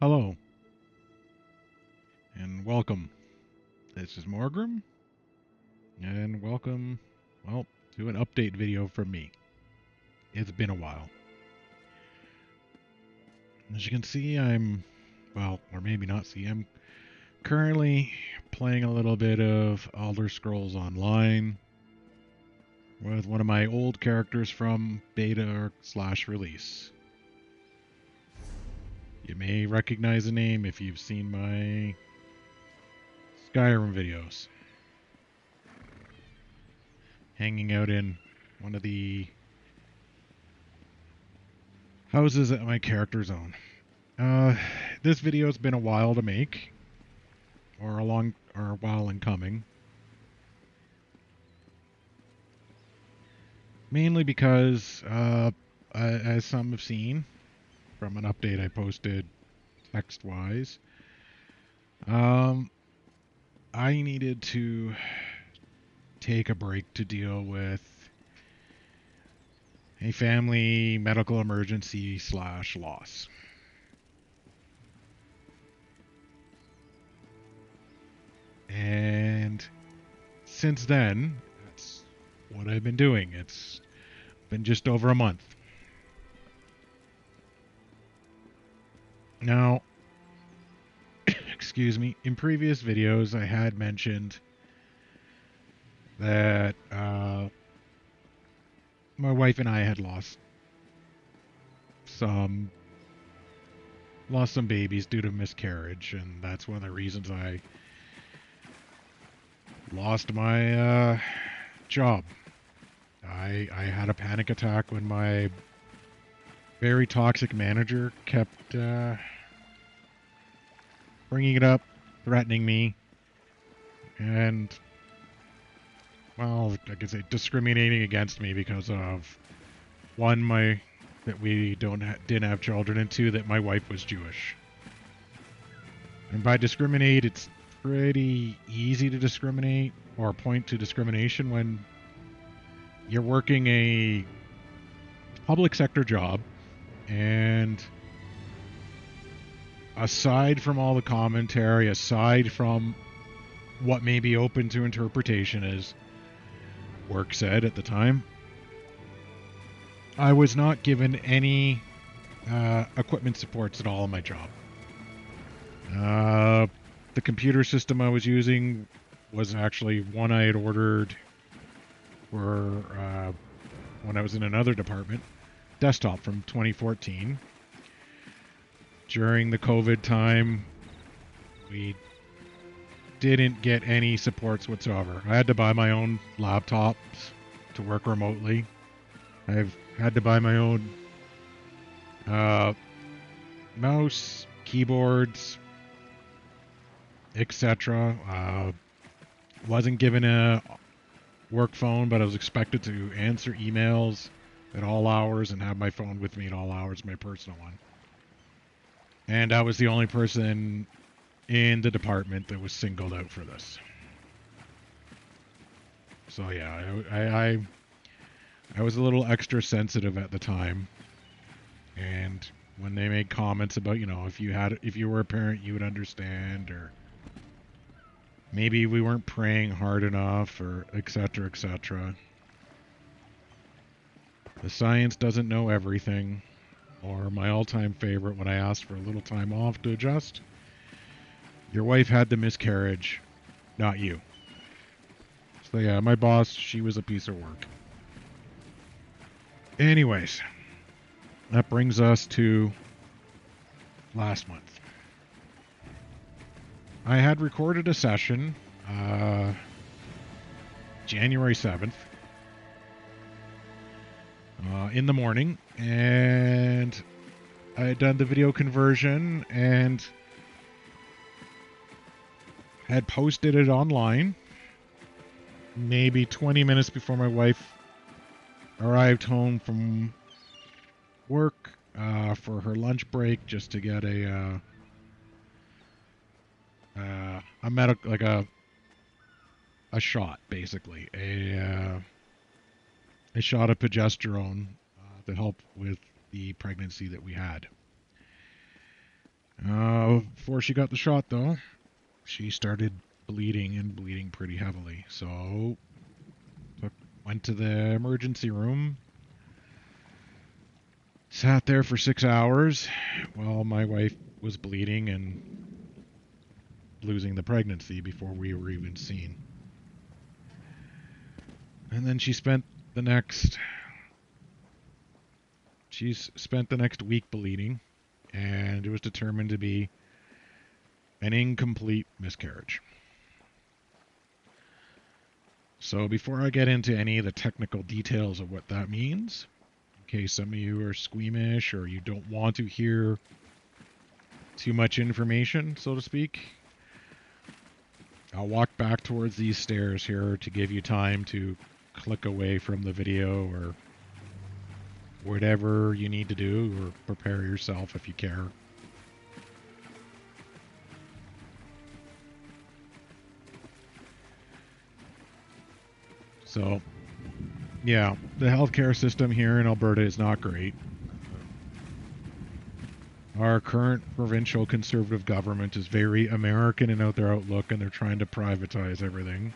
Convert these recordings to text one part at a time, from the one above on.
Hello, and welcome. This is Morgrim, and welcome, well, to an update video from me. It's been a while. As you can see, or maybe not see, I'm currently playing a little bit of Elder Scrolls Online with one of my old characters from beta/release. You may recognize the name if you've seen my Skyrim videos. Hanging out in one of the houses that my characters own. This video's been a while to make, or a while in coming. Mainly because, as some have seen from an update I posted text-wise, um, I needed to take a break to deal with a family medical emergency/loss. And since then, that's what I've been doing. It's been just over a month. Now, excuse me, in previous videos I had mentioned that my wife and I had some lost some babies due to miscarriage, and that's one of the reasons I lost my job. I had a panic attack when my very toxic manager kept bringing it up, threatening me, and, well, I could say discriminating against me because of one, that we didn't have children, and two, that my wife was Jewish. And by discriminate, it's pretty easy to discriminate or point to discrimination when you're working a public sector job, and aside from all the commentary, aside from what may be open to interpretation, as work said at the time, I was not given any equipment supports at all in my job. The computer system I was using was actually one I had ordered for when I was in another department, desktop from 2014. During the COVID time, we didn't get any supports whatsoever. I had to buy my own laptops to work remotely. I've had to buy my own mouse, keyboards, etc. Wasn't given a work phone, but I was expected to answer emails at all hours and have my phone with me at all hours, my personal one. And I was the only person in the department that was singled out for this. So yeah, I was a little extra sensitive at the time, and when they made comments about, if you were a parent, you would understand, or maybe we weren't praying hard enough, or etc., etc. The science doesn't know everything, or my all-time favorite when I asked for a little time off to adjust. Your wife had the miscarriage, not you. So yeah, my boss, she was a piece of work. Anyways, that brings us to last month. I had recorded a session, January 7th, in the morning, and I had done the video conversion and had posted it online maybe 20 minutes before my wife arrived home from work for her lunch break, just to get a medical, like a shot, basically, a shot of progesterone to help with the pregnancy that we had. before she got the shot, though, she started bleeding and bleeding pretty heavily. So, went to the emergency room, sat there for 6 hours while my wife was bleeding and losing the pregnancy before we were even seen. And then she's spent the next week bleeding, and it was determined to be an incomplete miscarriage. So before I get into any of the technical details of what that means, in case some of you are squeamish or you don't want to hear too much information, so to speak, I'll walk back towards these stairs here to give you time to click away from the video or whatever you need to do, or prepare yourself if you care. So, yeah, the healthcare system here in Alberta is not great. Our current provincial conservative government is very American in their outlook, and they're trying to privatize everything.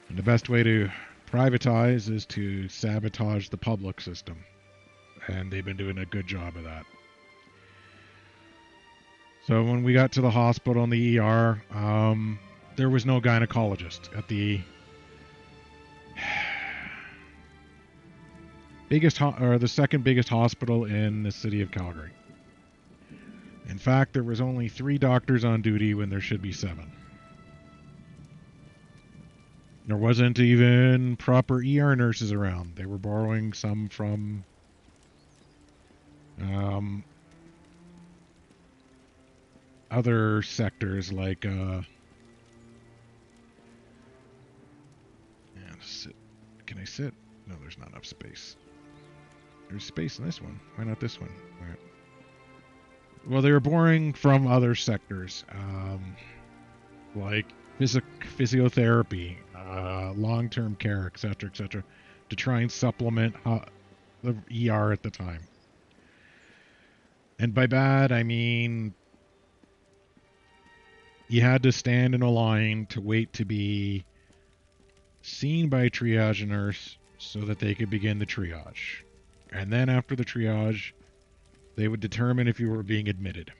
And the best way to privatize is to sabotage the public system. And they've been doing a good job of that. So when we got to the hospital in the ER, there was no gynecologist at the the second biggest hospital in the city of Calgary. In fact, there was only 3 doctors on duty when there should be 7. There wasn't even proper ER nurses around. They were borrowing some from other sectors like sit. Can I sit? No, there's not enough space. There's space in this one. Why not this one? All right. Well, they were borrowing from other sectors, like physiotherapy, long-term care, etc., to try and supplement the ER at the time. And by bad, I mean you had to stand in a line to wait to be seen by a triage nurse so that they could begin the triage. And then after the triage, they would determine if you were being admitted.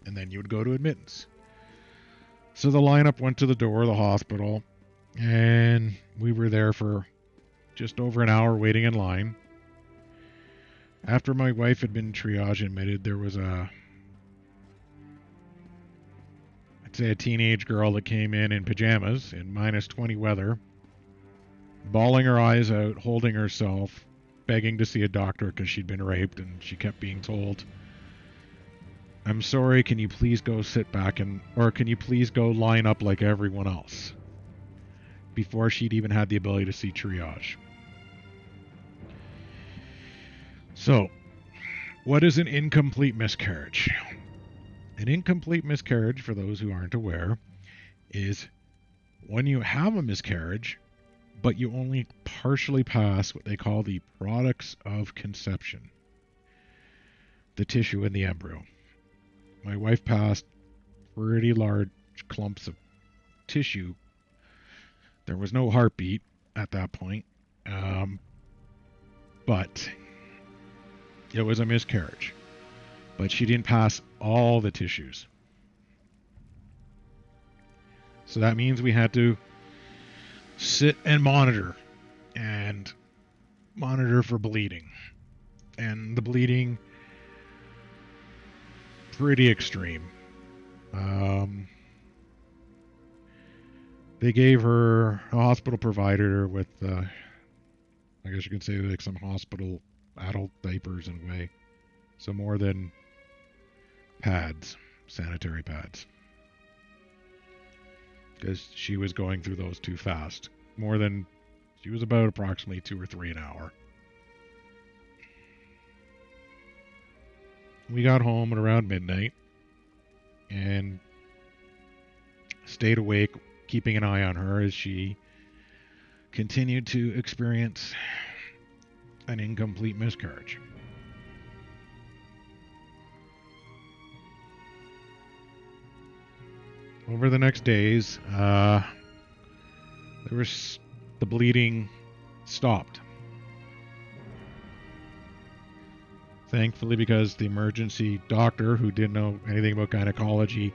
And then you would go to admittance. So the lineup went to the door of the hospital, and we were there for just over an hour waiting in line. After my wife had been triage admitted, there was I'd say a teenage girl that came in pajamas in minus 20 weather, bawling her eyes out, holding herself, begging to see a doctor because she'd been raped, and she kept being told, "I'm sorry, can you please go sit back or can you please go line up like everyone else?" Before she'd even had the ability to see triage. So, what is an incomplete miscarriage? An incomplete miscarriage, for those who aren't aware, is when you have a miscarriage, but you only partially pass what they call the products of conception, the tissue in the embryo. My wife passed pretty large clumps of tissue. There was no heartbeat at that point, but it was a miscarriage. But she didn't pass all the tissues. So that means we had to sit and monitor for bleeding. And the bleeding, pretty extreme. They gave her a hospital provider with, I guess you could say, like some hospital adult diapers in a way. So more than pads, sanitary pads. Because she was going through those too fast. She was about approximately 2 or 3 an hour. We got home at around midnight and stayed awake, keeping an eye on her as she continued to experience an incomplete miscarriage. over the next days, there was the bleeding stopped. Thankfully, because the emergency doctor, who didn't know anything about gynecology,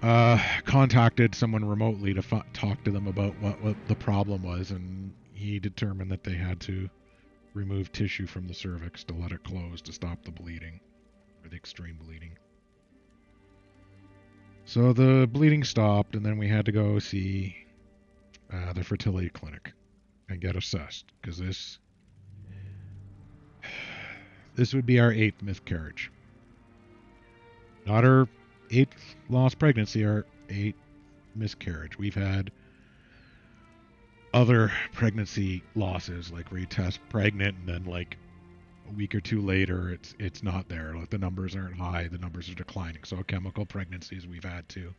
contacted someone remotely to talk to them about what the problem was, and he determined that they had to remove tissue from the cervix to let it close to stop the bleeding, or the extreme bleeding. So the bleeding stopped, and then we had to go see the fertility clinic and get assessed, because this would be our 8th miscarriage. Not our 8th lost pregnancy, our 8th miscarriage. We've had other pregnancy losses, like where you test pregnant and then like a week or two later it's not there. Like the numbers aren't high, the numbers are declining. So chemical pregnancies we've had too.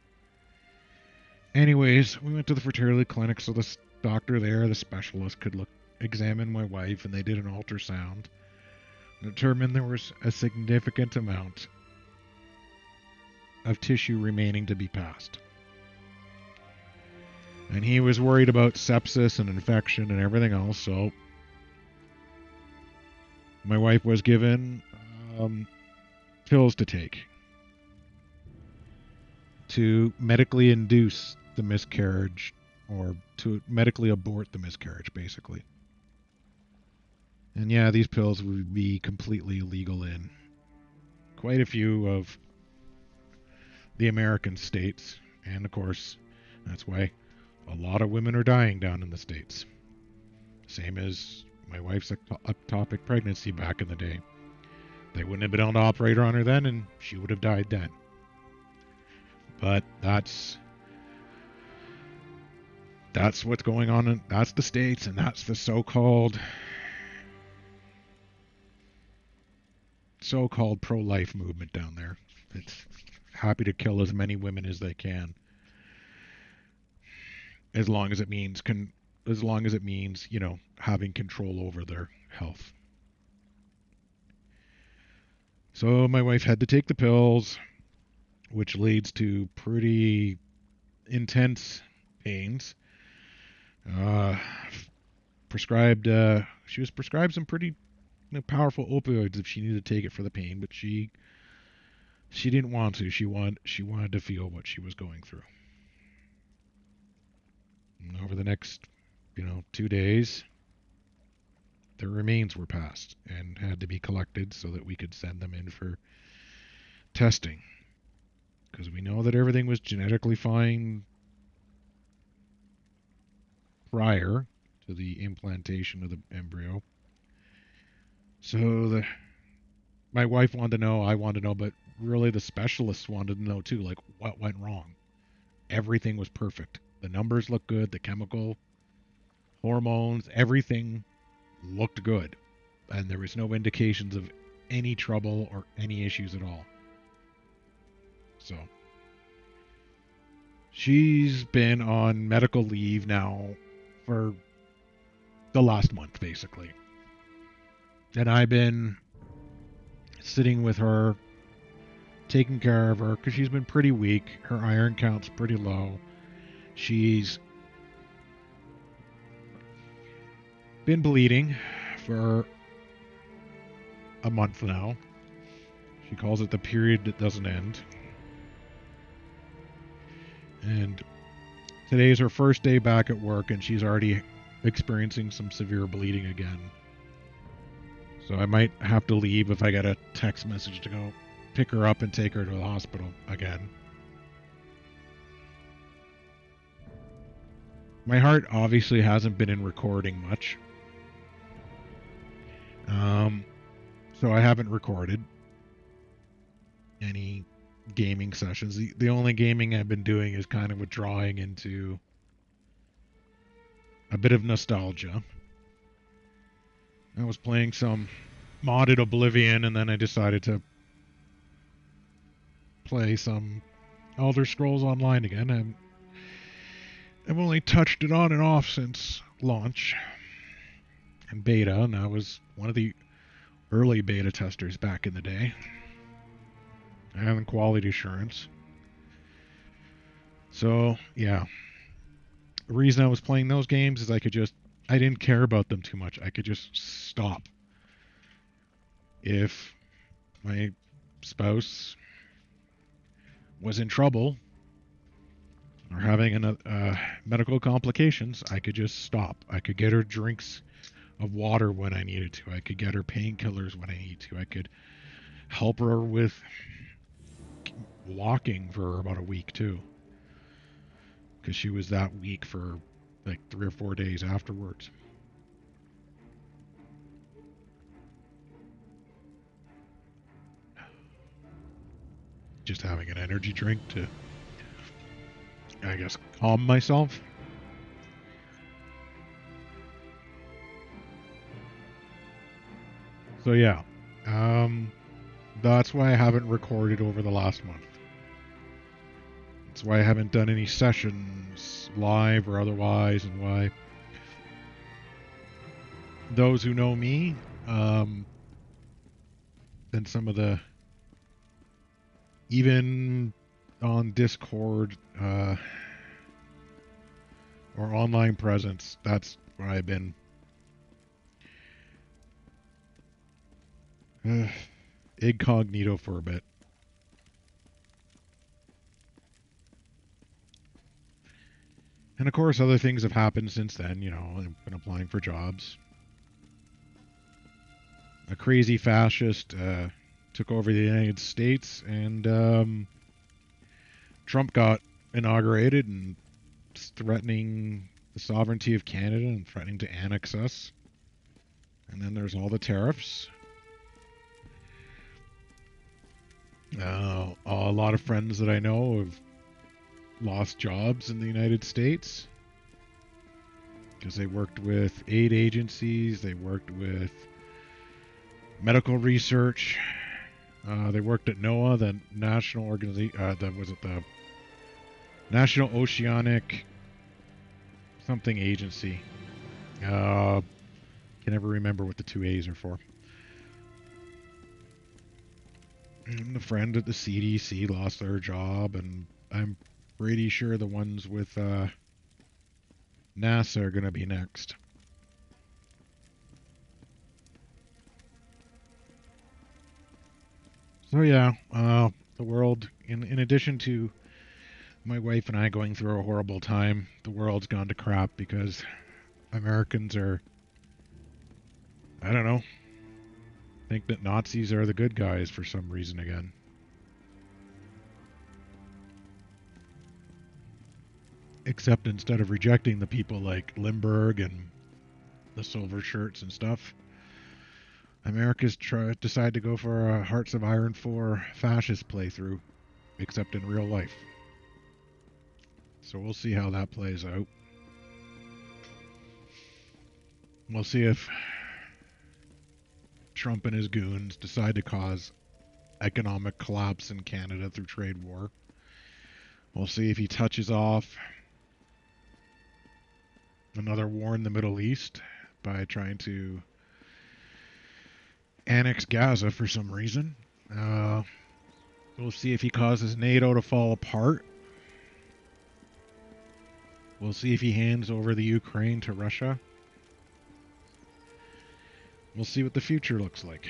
Anyways, we went to the fertility clinic so the doctor there, the specialist, could examine my wife, and they did an ultrasound. Determined there was a significant amount of tissue remaining to be passed. And he was worried about sepsis and infection and everything else, so my wife was given pills to take to medically induce the miscarriage, or to medically abort the miscarriage, basically. And yeah, these pills would be completely illegal in quite a few of the American states. And of course, that's why a lot of women are dying down in the States. Same as my wife's ectopic pregnancy back in the day. They wouldn't have been able to operate on her then, and she would have died then. But that's what's going on. That's the States, and that's the so-called pro-life movement down there. It's happy to kill as many women as they can, as long as it means having control over their health. So my wife had to take the pills, which leads to pretty intense pains. She was prescribed some pretty powerful opioids if she needed to take it for the pain, but she didn't want to. She wanted to feel what she was going through. And over the next 2 days, the remains were passed and had to be collected so that we could send them in for testing, because we know that everything was genetically fine prior to the implantation of the embryo. So my wife wanted to know, I wanted to know, but really the specialists wanted to know too, like what went wrong. Everything was perfect. The numbers looked good, the chemical, hormones, everything looked good. And there was no indications of any trouble or any issues at all. So she's been on medical leave now for the last month, basically. And I've been sitting with her, taking care of her, because she's been pretty weak. Her iron count's pretty low. She's been bleeding for a month now. She calls it the period that doesn't end. And today is her first day back at work, and she's already experiencing some severe bleeding again. So I might have to leave if I get a text message to go pick her up and take her to the hospital again. My heart obviously hasn't been in recording much. So I haven't recorded any gaming sessions. The only gaming I've been doing is kind of withdrawing into a bit of nostalgia. I was playing some modded Oblivion, and then I decided to play some Elder Scrolls Online again. I've only touched it on and off since launch and beta, and I was one of the early beta testers back in the day. I have quality assurance. So, yeah. The reason I was playing those games is I didn't care about them too much. I could just stop. If my spouse was in trouble or having medical complications, I could just stop. I could get her drinks of water when I needed to. I could get her painkillers when I need to. I could help her with walking for about a week too, because she was that weak for like 3 or 4 days afterwards. Just having an energy drink to, I guess, calm myself. So yeah, um, that's why I haven't recorded over the last month. That's why I haven't done any sessions, live or otherwise, and why those who know me, and some of the, even on Discord or online presence, that's where I've been incognito for a bit. And of course, other things have happened since then. You know, I've been applying for jobs. A crazy fascist took over the United States, and Trump got inaugurated and threatening the sovereignty of Canada and threatening to annex us. And then there's all the tariffs. A lot of friends that I know have lost jobs in the United States because they worked with aid agencies, they worked with medical research, they worked at NOAA, the national organization. The National Oceanic something agency. Can never remember what the two A's are for. And the friend at the CDC lost their job, and I'm pretty sure the ones with NASA are going to be next. So yeah, the world, in addition to my wife and I going through a horrible time, the world's gone to crap because Americans are, I don't know, think that Nazis are the good guys for some reason again. Except instead of rejecting the people like Limburg and the silver shirts and stuff, America's decide to go for a Hearts of Iron 4 fascist playthrough, except in real life. So we'll see how that plays out. We'll see if Trump and his goons decide to cause economic collapse in Canada through trade war. We'll see if he touches off another war in the Middle East by trying to annex Gaza for some reason. We'll see if he causes NATO to fall apart. We'll see if he hands over the Ukraine to Russia. We'll see what the future looks like.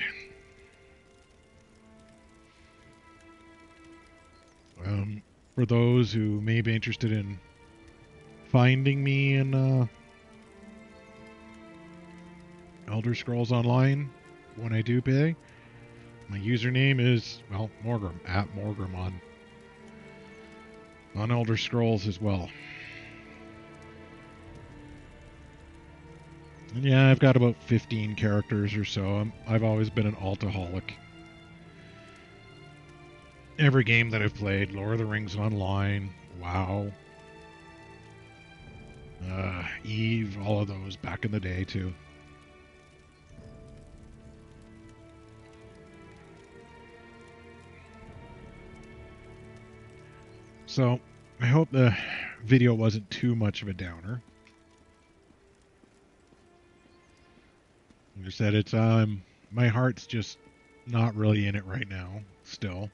For those who may be interested in finding me in Elder Scrolls Online when I do play, my username is, well, Morgrim, at Morgrim on Elder Scrolls as well. And yeah, I've got about 15 characters or so. I've always been an altaholic. Every game that I've played, Lord of the Rings Online, WoW, Eve, all of those back in the day too. So, I hope the video wasn't too much of a downer. Like I said, it's my heart's just not really in it right now. Still,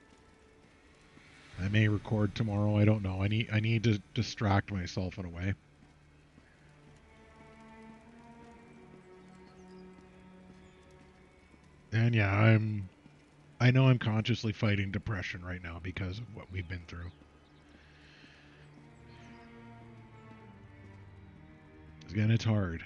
I may record tomorrow. I don't know. I need to distract myself in a way. And yeah, I know I'm consciously fighting depression right now because of what we've been through. Again, it's hard.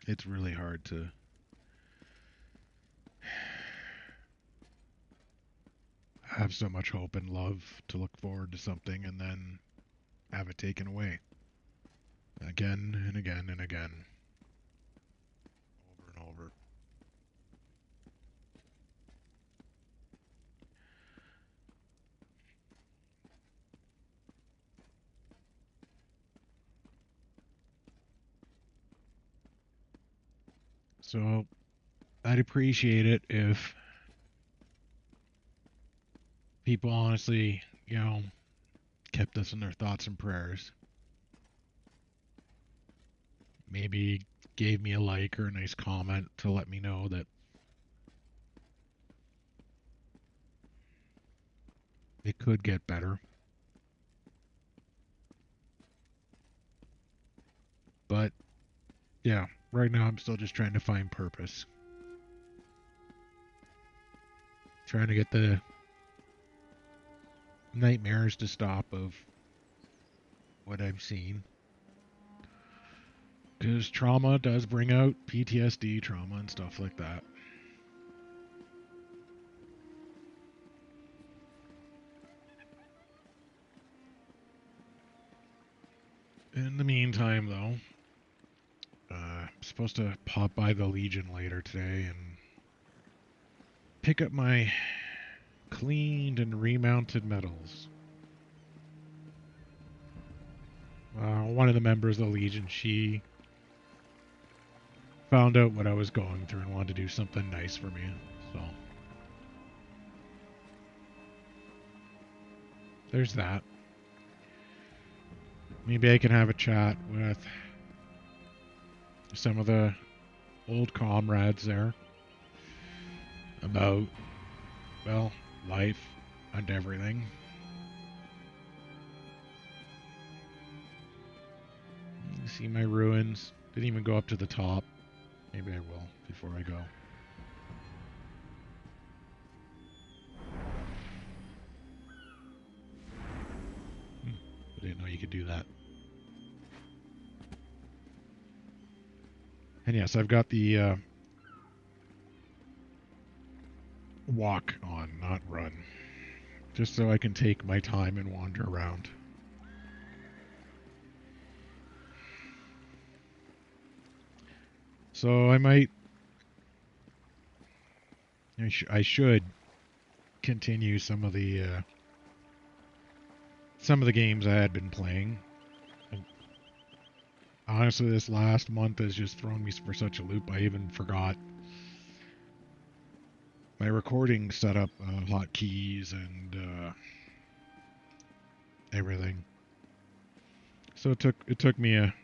It's really hard to have so much hope and love to look forward to something and then have it taken away. Again and again and again. Over and over. So I'd appreciate it if people honestly, kept us in their thoughts and prayers. Maybe gave me a like or a nice comment to let me know that it could get better. But yeah, right now I'm still just trying to find purpose. Trying to get the nightmares to stop of what I'm seeing. Because trauma does bring out PTSD, trauma, and stuff like that. In the meantime, though, I'm supposed to pop by the Legion later today and pick up my cleaned and remounted medals. One of the members of the Legion, she found out what I was going through and wanted to do something nice for me. So there's that. Maybe I can have a chat with some of the old comrades there about, well, life and everything. You see my ruins. Didn't even go up to the top. Maybe I will before I go. I didn't know you could do that. And yes, I've got the walk on, not run. Just so I can take my time and wander around. So I might... I should continue some of the games I had been playing. And honestly, this last month has just thrown me for such a loop. I even forgot my recording setup, hotkeys and everything. So it took me a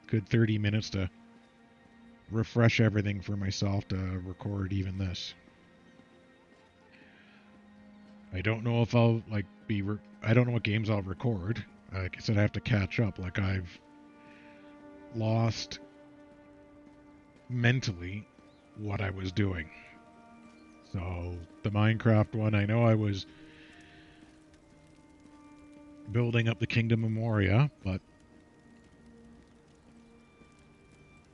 good 30 minutes to refresh everything for myself to record even this. I don't know if I'll I don't know what games I'll record. Like I said, I have to catch up. Like I've lost mentally what I was doing. So the Minecraft one, I know I was building up the Kingdom of Moria, but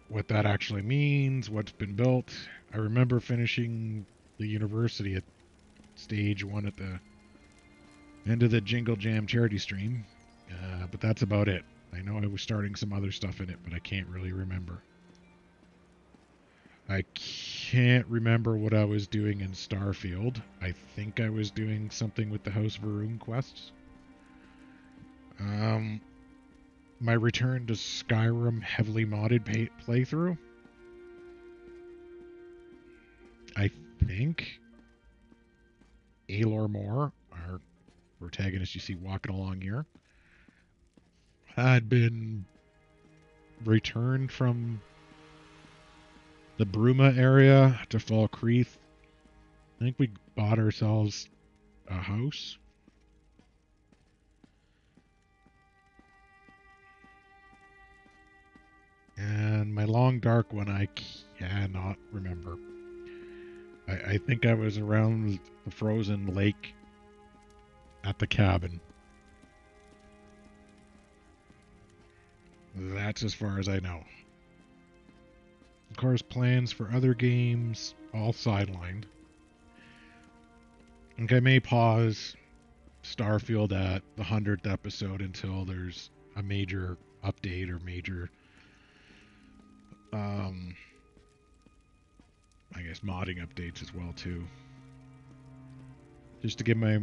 what that actually means, what's been built, I remember finishing the university at stage 1 at the end of the Jingle Jam charity stream, but that's about it. I know I was starting some other stuff in it, but I can't really remember. I can't remember what I was doing in Starfield. I think I was doing something with the House of Varun quests. My return to Skyrim heavily modded playthrough. I think Aelor Moore, our protagonist you see walking along here, had been returned from the Bruma area to Fall Creek. I think we bought ourselves a house. And my long dark one, I cannot remember. I think I was around the frozen lake at the cabin. That's as far as I know. Of course, plans for other games all sidelined. I think I may pause Starfield at the 100th episode until there's a major update or major, I guess, modding updates as well too. Just to give my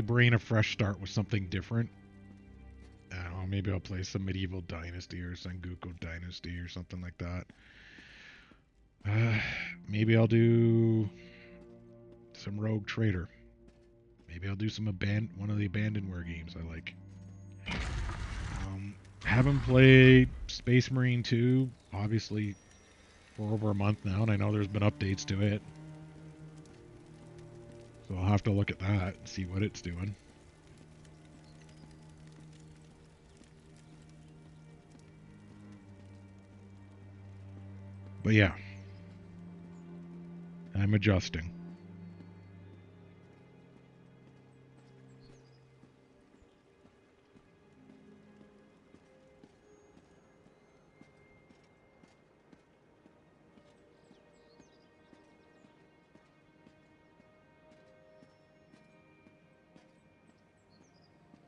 brain a fresh start with something different. I don't know, maybe I'll play some Medieval Dynasty or Sengoku Dynasty or something like that. Maybe I'll do some Rogue Trader. Maybe I'll do some one of the Abandonware games I like. Haven't played Space Marine 2, obviously, for over a month now, and I know there's been updates to it. So I'll have to look at that and see what it's doing. But yeah, I'm adjusting.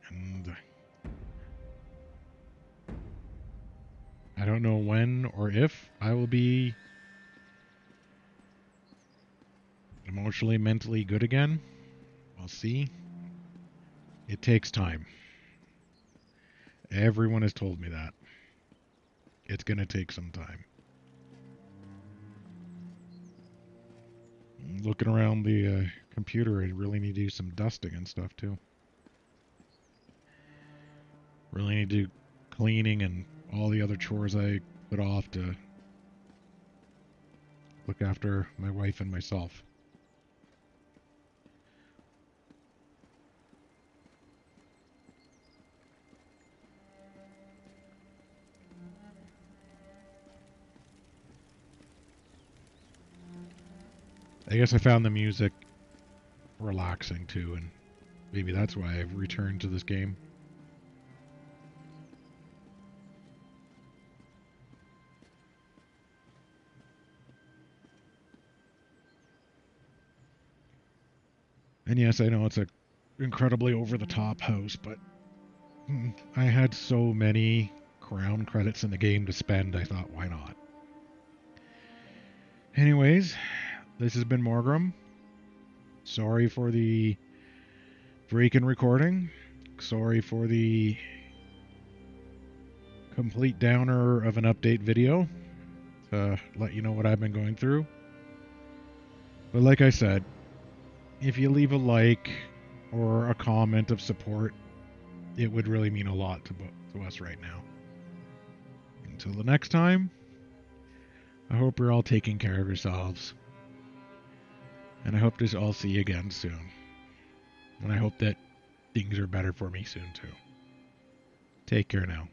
And I don't know when or if I will be emotionally, mentally good again. We'll see. It takes time. Everyone has told me that. It's going to take some time. Looking around the computer, I really need to do some dusting and stuff too. Really need to do cleaning and all the other chores I put off to look after my wife and myself. I guess I found the music relaxing too, and maybe that's why I've returned to this game. And yes, I know it's an incredibly over-the-top house, but I had so many crown credits in the game to spend, I thought, why not? Anyways, this has been Morgrim. Sorry for the break in recording. Sorry for the complete downer of an update video to let you know what I've been going through. But like I said, if you leave a like or a comment of support, it would really mean a lot to us right now. Until the next time, I hope you're all taking care of yourselves. And I hope to all see you again soon. And I hope that things are better for me soon too. Take care now.